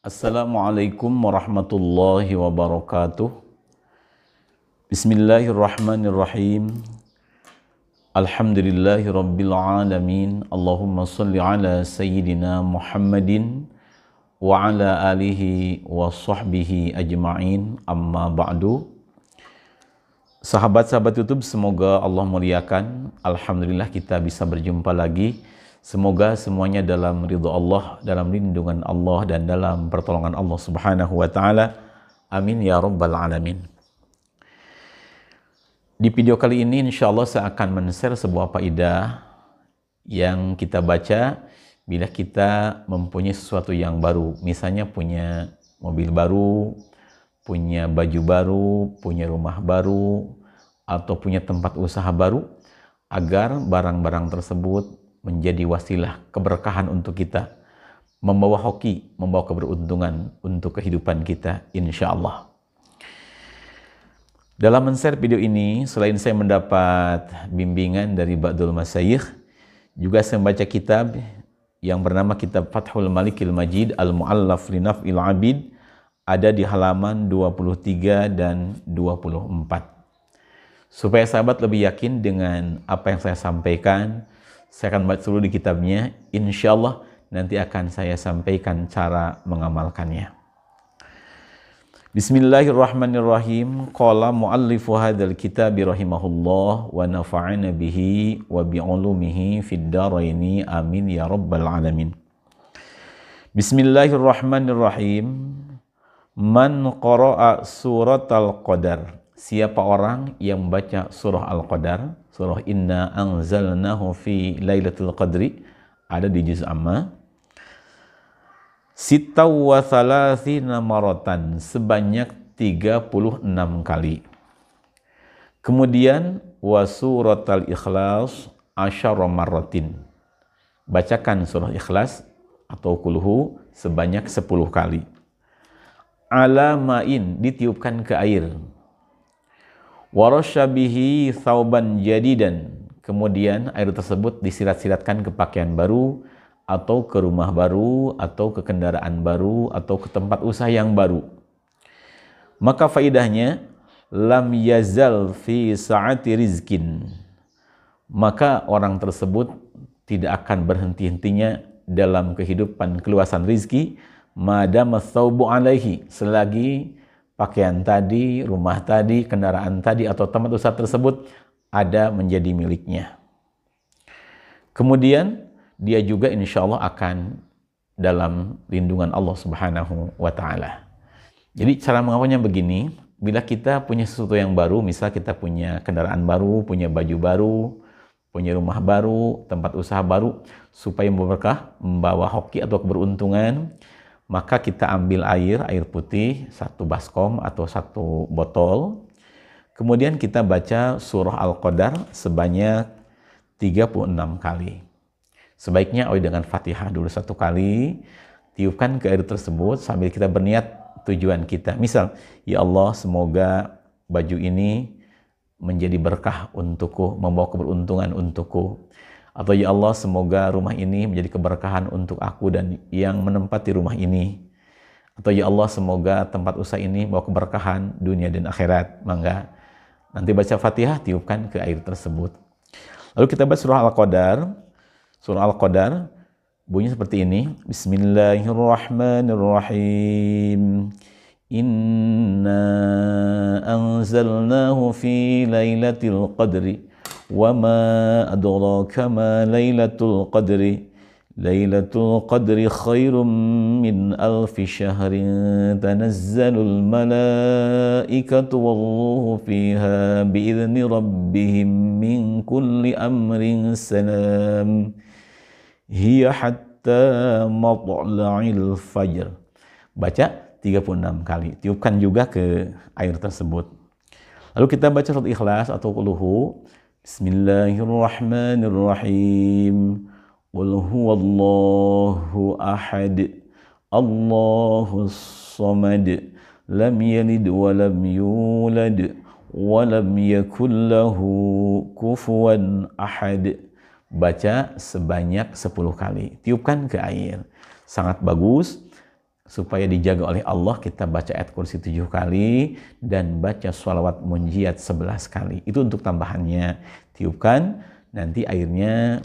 Assalamualaikum warahmatullahi wabarakatuh. Bismillahirrahmanirrahim. Alhamdulillahi rabbil alamin. Allahumma salli ala sayyidina Muhammadin wa ala alihi wa sahbihi ajma'in. Amma ba'du. Sahabat-sahabat YouTube, semoga Allah muliakan. Alhamdulillah kita bisa berjumpa lagi. Semoga semuanya dalam ridho Allah, dalam lindungan Allah, dan dalam pertolongan Allah Subhanahu wa Ta'ala. Amin ya Rabbal Alamin. Di video kali ini, insya Allah saya akan men-share sebuah faedah yang kita baca bila kita mempunyai sesuatu yang baru. Misalnya punya mobil baru, punya baju baru, punya rumah baru, atau punya tempat usaha baru, agar barang-barang tersebut menjadi wasilah keberkahan untuk kita, membawa hoki, membawa keberuntungan untuk kehidupan kita, insya Allah. Dalam men-share video ini, selain saya mendapat bimbingan dari Ba'dul Masyayikh, juga saya membaca kitab yang bernama Kitab Fathul Malikil Majid Al-Mu'allaf li Naf'il Abid, ada di halaman 23 dan 24. Supaya sahabat lebih yakin dengan apa yang saya sampaikan, saya akan baca dulu di kitabnya. Insya Allah nanti akan saya sampaikan cara mengamalkannya. Bismillahirrahmanirrahim. Qala muallifu hadzal kitab rahimahullah wa nafa'ana bihi wa bi'ulumihi fid dharaini amin ya rabbal alamin. Bismillahirrahmanirrahim. Man qara'a suratal qadar. Siapa orang yang membaca surah Al-Qadar, surah Inna anzalnahu fi lailatul qadri, ada di juz amma, sittaw wa thalathina maratan, sebanyak 36 kali. Kemudian wa suratal ikhlas asyara maratin, bacakan surah Ikhlas atau kulhu sebanyak 10 kali. Ala ma'in, ditiupkan ke air. Warasyabihi thawban jadidan, kemudian air tersebut disirat-siratkan ke pakaian baru, atau ke rumah baru, atau ke kendaraan baru, atau ke tempat usaha yang baru. Maka faidahnya, lam yazal fi sa'ati rizkin, maka orang tersebut tidak akan berhenti-hentinya dalam kehidupan keluasan rizki, madama thawbu alaihi, selagi pakaian tadi, rumah tadi, kendaraan tadi, atau tempat usaha tersebut ada menjadi miliknya. Kemudian dia juga insya Allah akan dalam lindungan Allah Subhanahu wa Ta'ala. Jadi cara mengamalnya begini, bila kita punya sesuatu yang baru, misal kita punya kendaraan baru, punya baju baru, punya rumah baru, tempat usaha baru, supaya berkah, membawa hoki atau keberuntungan, maka kita ambil air putih, 1 baskom atau 1 botol. Kemudian kita baca surah Al-Qadar sebanyak 36 kali. Sebaiknya awali dengan Fatihah dulu 1 kali, tiupkan ke air tersebut sambil kita berniat tujuan kita. Misal, ya Allah, semoga baju ini menjadi berkah untukku, membawa keberuntungan untukku. Atau ya Allah, semoga rumah ini menjadi keberkahan untuk aku dan yang menempati rumah ini. Atau ya Allah, semoga tempat usaha ini bawa keberkahan dunia dan akhirat. Mangga nanti baca Fatihah, tiupkan ke air tersebut. Lalu kita baca surah Al-Qadar. Surah Al-Qadar bunyi seperti ini. Bismillahirrahmanirrahim. Inna anzalnahu fi lailatul qadri wa ma adraka ma lailatul qadri lailatul qadri khairum min alfi syahrin tanazzalul malaikatu walruhu fiha bi'izni rabbihim min kulli amrin salam hiya hatta matla'il fajr. Baca 36 kali, tiupkan juga ke air tersebut. Lalu kita baca surat Ikhlas atau kulhu. Bismillahirrahmanirrahim. Qul huwallahu ahad, Allahus samad, lam yalid wa lam yulad, wa lam yakul lahu kufuwan ahad. Baca sebanyak 10 kali. Tiupkan ke air. Sangat bagus. supaya dijaga oleh Allah, kita baca ayat kursi 7 kali dan baca sholawat munjiat 11 kali. Itu untuk tambahannya. Tiupkan, nanti airnya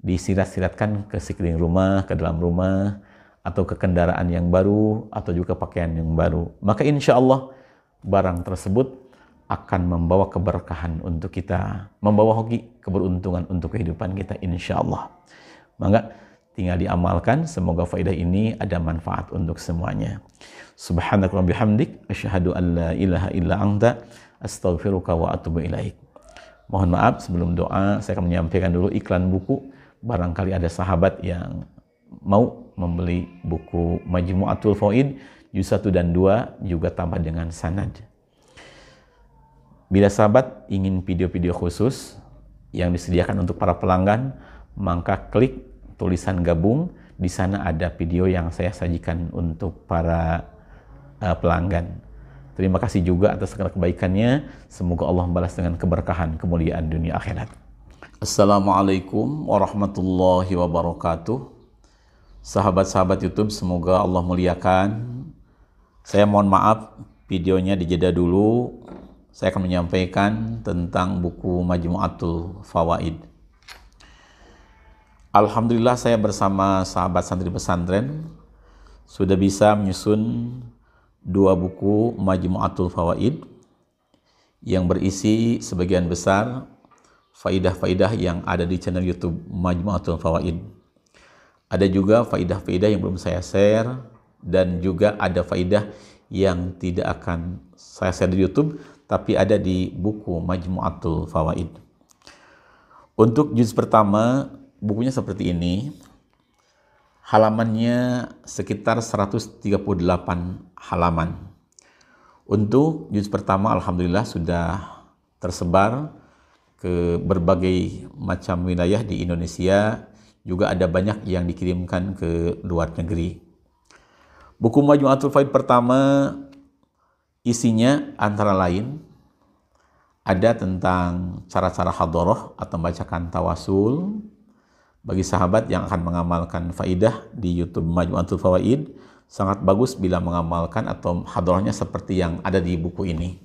disirat-siratkan ke sekeliling rumah, ke dalam rumah, atau ke kendaraan yang baru, atau juga pakaian yang baru. Maka insya Allah barang tersebut akan membawa keberkahan untuk kita, membawa hoki keberuntungan untuk kehidupan kita insya Allah. Maka tinggal diamalkan, semoga faedah ini ada manfaat untuk semuanya. Subhanaka wa bihamdik, asyhadu an la ilaha illa anta, astaghfiruka wa atubu ilaik. Mohon maaf sebelum doa, saya akan menyampaikan dulu iklan buku. Barangkali ada sahabat yang mau membeli buku Majmu'atul Fawaid juz 1 dan 2 juga tambah dengan sanad. Bila sahabat ingin video-video khusus yang disediakan untuk para pelanggan, maka klik tulisan gabung. Di sana ada video yang saya sajikan untuk para pelanggan. Terima kasih juga atas segala kebaikannya. Semoga Allah membalas dengan keberkahan, kemuliaan dunia akhirat. Assalamualaikum warahmatullahi wabarakatuh. Sahabat-sahabat YouTube, semoga Allah muliakan. Saya mohon maaf, videonya dijeda dulu. Saya akan menyampaikan tentang buku Majmu'atul Fawaid. Alhamdulillah saya bersama sahabat santri pesantren sudah bisa menyusun 2 buku Majmu'atul Fawaid yang berisi sebagian besar faidah-faidah yang ada di channel YouTube Majmu'atul Fawaid. Ada juga faidah-faidah yang belum saya share, dan juga ada faidah yang tidak akan saya share di YouTube tapi ada di buku Majmu'atul Fawaid. Untuk juz pertama, bukunya seperti ini. Halamannya sekitar 138 halaman. Untuk juz pertama alhamdulillah sudah tersebar ke berbagai macam wilayah di Indonesia, juga ada banyak yang dikirimkan ke luar negeri. Buku Majmu'atul Fawaid pertama isinya antara lain ada tentang cara-cara hadoroh atau membacakan tawasul. Bagi sahabat yang akan mengamalkan faidah di YouTube Majmu'atul Fawaid, sangat bagus bila mengamalkan atau hadorohnya seperti yang ada di buku ini.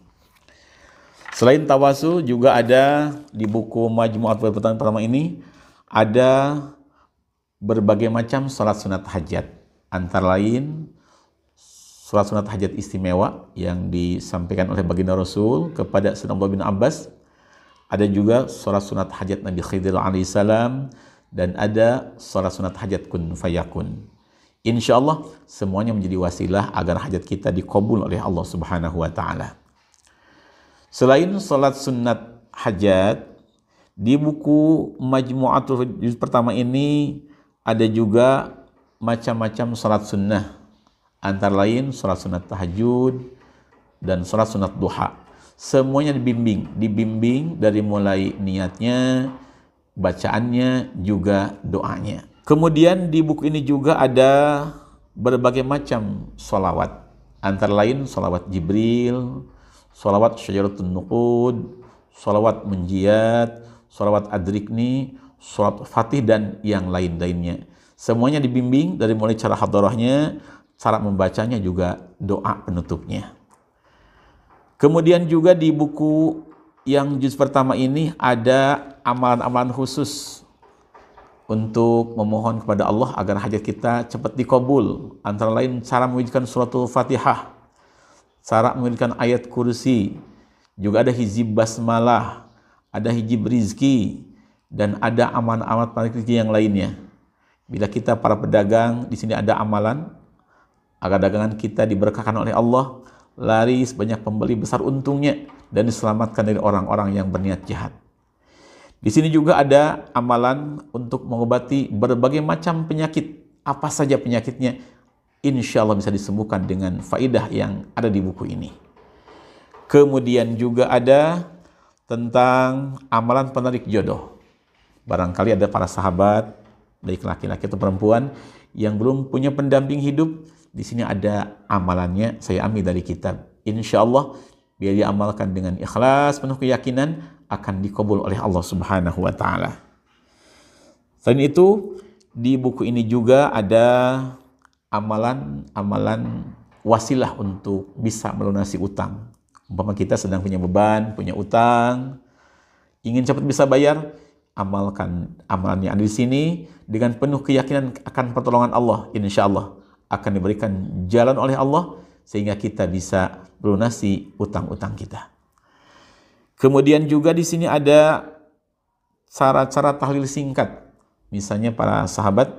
Selain tawasul, juga ada di buku Majmu'atul Fawaid pertama ini ada berbagai macam salat sunat hajat. Antara lain salat sunat hajat istimewa yang disampaikan oleh baginda Rasul kepada Sayyidina Abdullah bin Abbas. Ada juga salat sunat hajat Nabi Khidir alaihissalam, dan ada salat sunat hajat kun fayakun. Insya Allah semuanya menjadi wasilah agar hajat kita dikabul oleh Allah Subhanahu wa Ta'ala. Selain salat sunat hajat, di buku Majmu'atul juz pertama ini ada juga macam-macam salat sunnah. Antara lain salat sunat tahajud dan salat sunat duha. Semuanya dibimbing dari mulai niatnya, bacaannya, juga doanya. Kemudian di buku ini juga ada berbagai macam sholawat. Antara lain sholawat Jibril, sholawat Syajaratun Nuqud, sholawat Munjiat, sholawat Adrikni, sholawat Fatih, dan yang lain-lainnya. Semuanya dibimbing dari mulai cara hadorahnya, cara membacanya, juga doa penutupnya. Kemudian juga di buku yang juz pertama ini ada amalan-amalan khusus untuk memohon kepada Allah agar hajat kita cepat dikabul. Antara lain cara mengucapkan suratul Fatihah, cara mengucapkan ayat kursi, juga ada hizib basmalah, ada hizib rizki, dan ada aman-aman rezeki yang lainnya. Bila kita para pedagang, di sini ada amalan agar dagangan kita diberkahkan oleh Allah, laris, banyak pembeli, besar untungnya, dan diselamatkan dari orang-orang yang berniat jahat. Di sini juga ada amalan untuk mengobati berbagai macam penyakit. Apa saja penyakitnya, insya Allah bisa disembuhkan dengan faidah yang ada di buku ini. Kemudian juga ada tentang amalan penarik jodoh. Barangkali ada para sahabat, baik laki-laki atau perempuan, yang belum punya pendamping hidup. Di sini ada amalannya, saya ambil dari kitab. Insya Allah, biar diamalkan dengan ikhlas, penuh keyakinan, akan dikabul oleh Allah Subhanahu wa Ta'ala. Selain itu, di buku ini juga ada amalan-amalan wasilah untuk bisa melunasi utang. Umpama kita sedang punya beban, punya utang, ingin cepat bisa bayar, amalkan amalan yang ada di sini dengan penuh keyakinan akan pertolongan Allah. Insya Allah akan diberikan jalan oleh Allah sehingga kita bisa melunasi utang-utang kita. Kemudian juga di sini ada cara-cara tahlil singkat. Misalnya para sahabat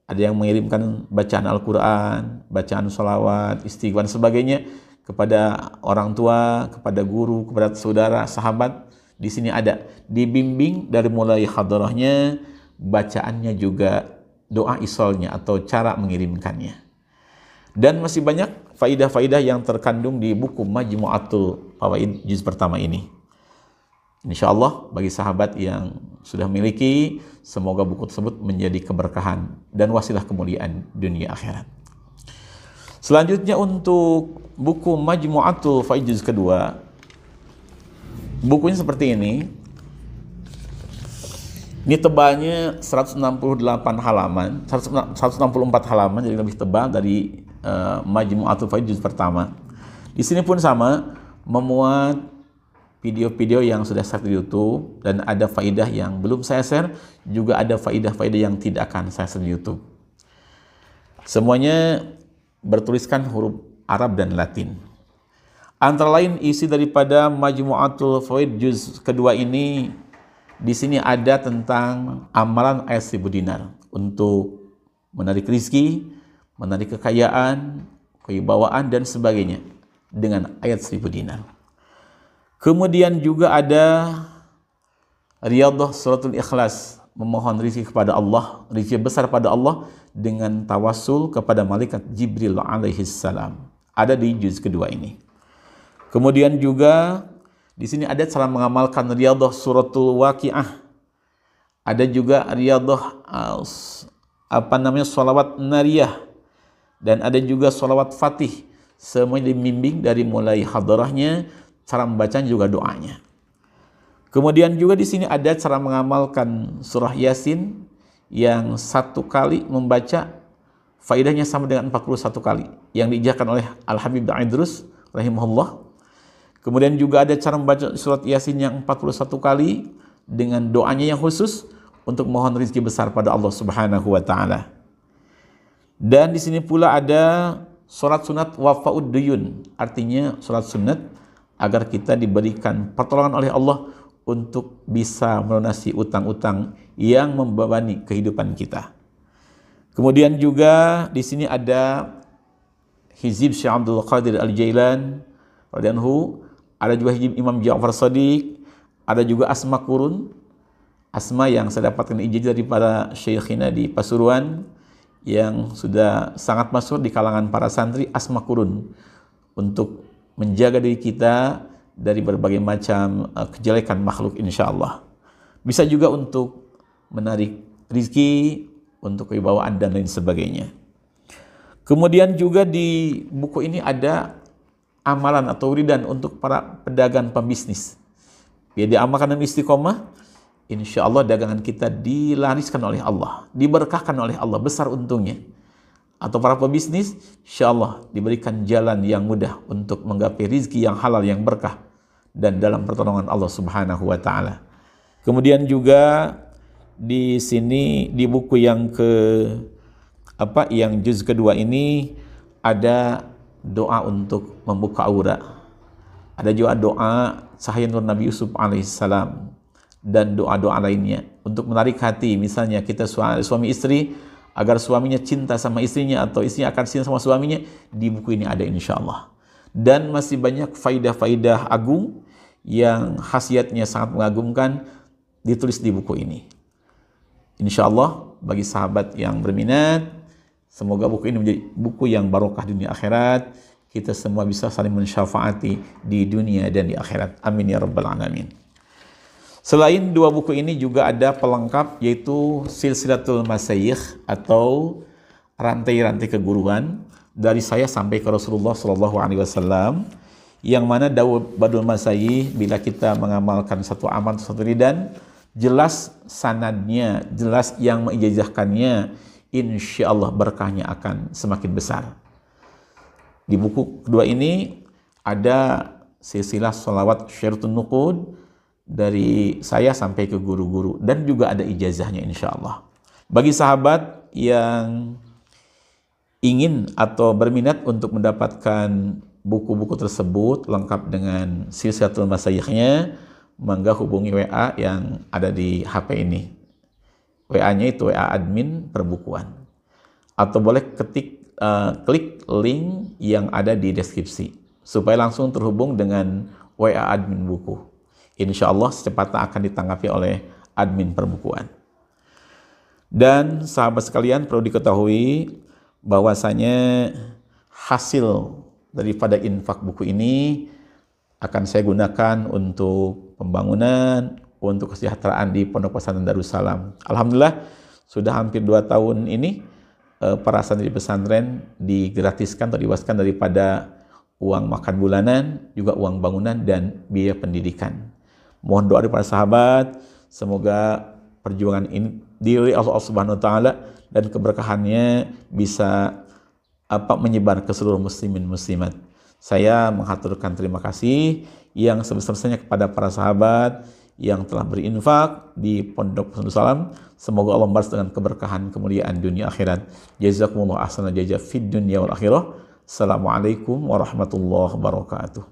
ada yang mengirimkan bacaan Al-Quran, bacaan sholawat, istighfar, dan sebagainya kepada orang tua, kepada guru, kepada saudara, sahabat. Di sini ada dibimbing dari mulai hadarahnya, bacaannya juga doa isolnya atau cara mengirimkannya. Dan masih banyak faidah-faidah yang terkandung di buku Majmu'atul Fawaid juz pertama ini. Insya Allah bagi sahabat yang sudah memiliki, semoga buku tersebut menjadi keberkahan dan wasilah kemuliaan dunia akhirat. Selanjutnya untuk buku Majmu'atul Fawaid juz kedua, bukunya seperti ini. Ini tebalnya 168 halaman, 164 halaman, jadi lebih tebal dari Majmu'atul Fawaid juz pertama. Di sini pun sama, memuat video-video yang sudah share di YouTube, dan ada faidah yang belum saya share, juga ada faidah-faidah yang tidak akan saya share di YouTube. Semuanya bertuliskan huruf Arab dan Latin. Antara lain isi daripada Majmu'atul Fawaid juz kedua ini, di sini ada tentang amalan ayat 1000 dinar untuk menarik rizki, menarik kekayaan, kewibawaan dan sebagainya dengan ayat 1000 dinar. Kemudian juga ada Riyadhah Suratul Ikhlas, memohon rizki kepada Allah, rizki besar pada Allah dengan tawassul kepada malaikat Jibril alaihi salam. Ada di juz kedua ini. Kemudian juga di sini ada cara mengamalkan Riyadhah Suratul Waqiah. Ada juga Riyadhah sholawat nariyah, dan ada juga sholawat fatih. Semuanya dibimbing dari mulai hadarahnya, cara membacanya juga doanya. Kemudian juga di sini ada cara mengamalkan surah Yasin yang satu kali membaca faidahnya sama dengan 41 kali yang diijakan oleh Al-Habib Idrus rahimahullah. Kemudian juga ada cara membaca surat Yasin yang 41 kali dengan doanya yang khusus untuk mohon rezeki besar pada Allah Subhanahu wa taala. Dan di sini pula ada surat sunat wafa'ud duyun, artinya surat sunat agar kita diberikan pertolongan oleh Allah untuk bisa melunasi utang-utang yang membebani kehidupan kita. Kemudian juga di sini ada hizib Syekh Abdul Qadir Al-Jailan radhiyallahu, ada juga hizib Imam Ja'far Shadiq, ada juga asma kurun, asma yang saya dapatkan ijazah daripada Syekhina di Pasuruan yang sudah sangat masyhur di kalangan para santri, asma kurun untuk menjaga diri kita dari berbagai macam kejelekan makhluk insyaallah. Bisa juga untuk menarik rizki, untuk kewibawaan dan lain sebagainya. Kemudian juga di buku ini ada amalan atau wiridan untuk para pedagang pembisnis. Biar diamalkan dengan istiqomah, insyaallah dagangan kita dilariskan oleh Allah, diberkahkan oleh Allah, besar untungnya. Atau para pebisnis, insyaallah diberikan jalan yang mudah untuk menggapai rizki yang halal, yang berkah dan dalam pertolongan Allah Subhanahu wa taala. Kemudian juga di sini di buku yang yang juz kedua ini ada doa untuk membuka aura. Ada juga doa cahaya nur Nabi Yusuf alaihissalam dan doa-doa lainnya untuk menarik hati, misalnya kita suami istri, agar suaminya cinta sama istrinya atau istrinya akan cinta sama suaminya, di buku ini ada insyaallah. Dan masih banyak faidah-faidah agung yang khasiatnya sangat mengagumkan ditulis di buku ini. Insyaallah bagi sahabat yang berminat, semoga buku ini menjadi buku yang barokah dunia akhirat. Kita semua bisa saling mensyafaati di dunia dan di akhirat. Amin ya rabbal alamin. Selain dua buku ini juga ada pelengkap, yaitu Silsilatul Masyayikh atau rantai-rantai keguruan dari saya sampai ke Rasulullah SAW, yang mana Daud Badul Masyayikh, bila kita mengamalkan satu amal, satu ridan, jelas sanadnya, jelas yang mengijazahkannya, insya Allah berkahnya akan semakin besar. Di buku kedua ini ada silsilah sholawat Syairatun Nuqud dari saya sampai ke guru-guru, dan juga ada ijazahnya insya Allah. Bagi sahabat yang ingin atau berminat untuk mendapatkan buku-buku tersebut lengkap dengan silsilatul masayikhnya, mangga hubungi WA yang ada di HP ini. WA-nya itu WA admin perbukuan. Atau boleh klik link yang ada di deskripsi supaya langsung terhubung dengan WA admin buku. Insya Allah secepatnya akan ditanggapi oleh admin perbukuan. Dan sahabat sekalian, perlu diketahui bahwasanya hasil daripada infak buku ini akan saya gunakan untuk pembangunan, untuk kesejahteraan di Pondok Pesantren Darussalam. Alhamdulillah sudah hampir 2 tahun ini para santri pesantren digratiskan atau dibebaskan daripada uang makan bulanan, juga uang bangunan dan biaya pendidikan. Mohon doa dari para sahabat, semoga perjuangan ini diridhoi Allah Subhanahu wa taala dan keberkahannya bisa menyebar ke seluruh muslimin muslimat. Saya menghaturkan terima kasih yang sebesar-besarnya kepada para sahabat yang telah berinfak di Pondok Pesantren Darussalam. Semoga Allah membalas dengan keberkahan kemuliaan dunia akhirat. Jazakumullah ahsanal jazaa fid dunya wal akhirah. Assalamualaikum warahmatullahi wabarakatuh.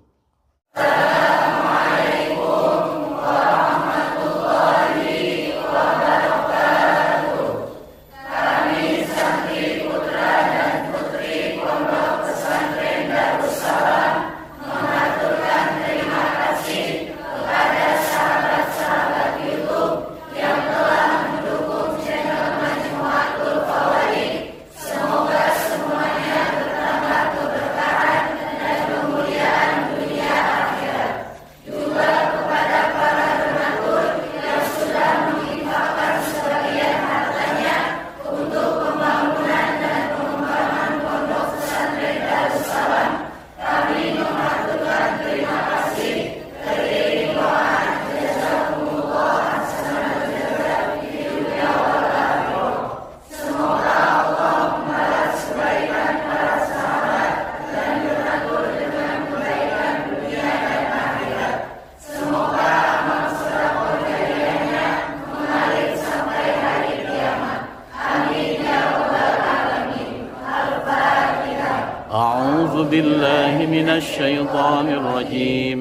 أعوذ بالله من الشيطان الرجيم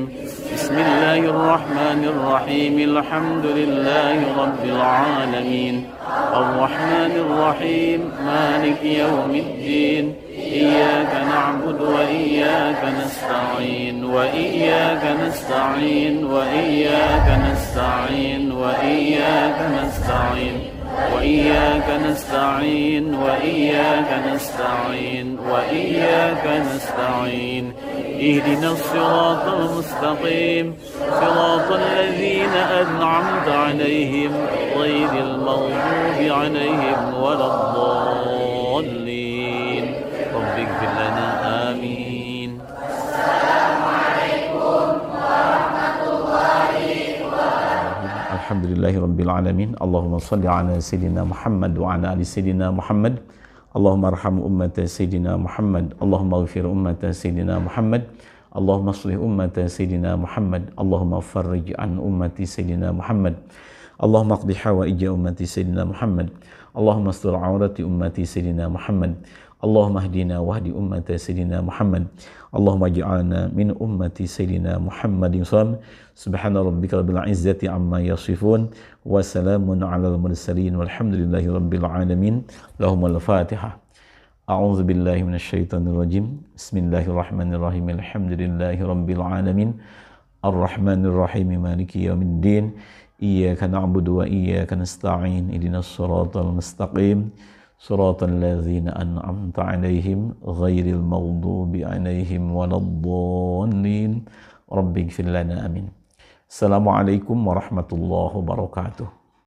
بسم الله الرحمن الرحيم الحمد لله رب العالمين الرحمن الرحيم مالك يوم الدين إياك نعبد وإياك نستعين وإياك نستعين وإياك نستعين وإياك نستعين وإياك نستعين وإياك نستعين وإياك نستعين اهدنا الصراط المستقيم صراط الذين أنعمت عليهم غير المغضوب عليهم ولا الضالين رب اغفر لنا آمين. Alhamdulillahi Rabbil Alamin. Allahumma salli ala Sayyidina Muhammad wa ala ali Sayyidina Muhammad. Allahumma arham ummata Sayyidina Muhammad. Allahumma ghafir ummata Sayyidina Muhammad. Allahumma aslih ummata Sayyidina Muhammad. Allahumma farrij an ummati Sayyidina Muhammad. Allahumma qdi hawaija ummati Sayyidina Muhammad. Allahumma astur awrati ummati Sayyidina Muhammad. Allahumma hdina wahdi ummati Sayyidina Muhammad. Allahumma ij'alna min ummati Sayyidina Muhammadin sallam. Subhana rabbika rabbil izzati amma yasifun wa salamun alal mursalin walhamdulillahi rabbil alamin. Lahumul Fatihah. A'udzu billahi minasyaitonir rajim. Bismillahirrahmanirrahim. Alhamdulillahi rabbil alamin. Arrahmanir rahim. Maliki yaumiddin. Iyyaka na'budu wa iyyaka nasta'in. Ihdinas siratal mustaqim. Siratal ladzina an'amta 'alaihim ghairil maghdubi 'alaihim waladdallin. Rabbighfir lana amin. Assalamualaikum warahmatullahi wabarakatuh.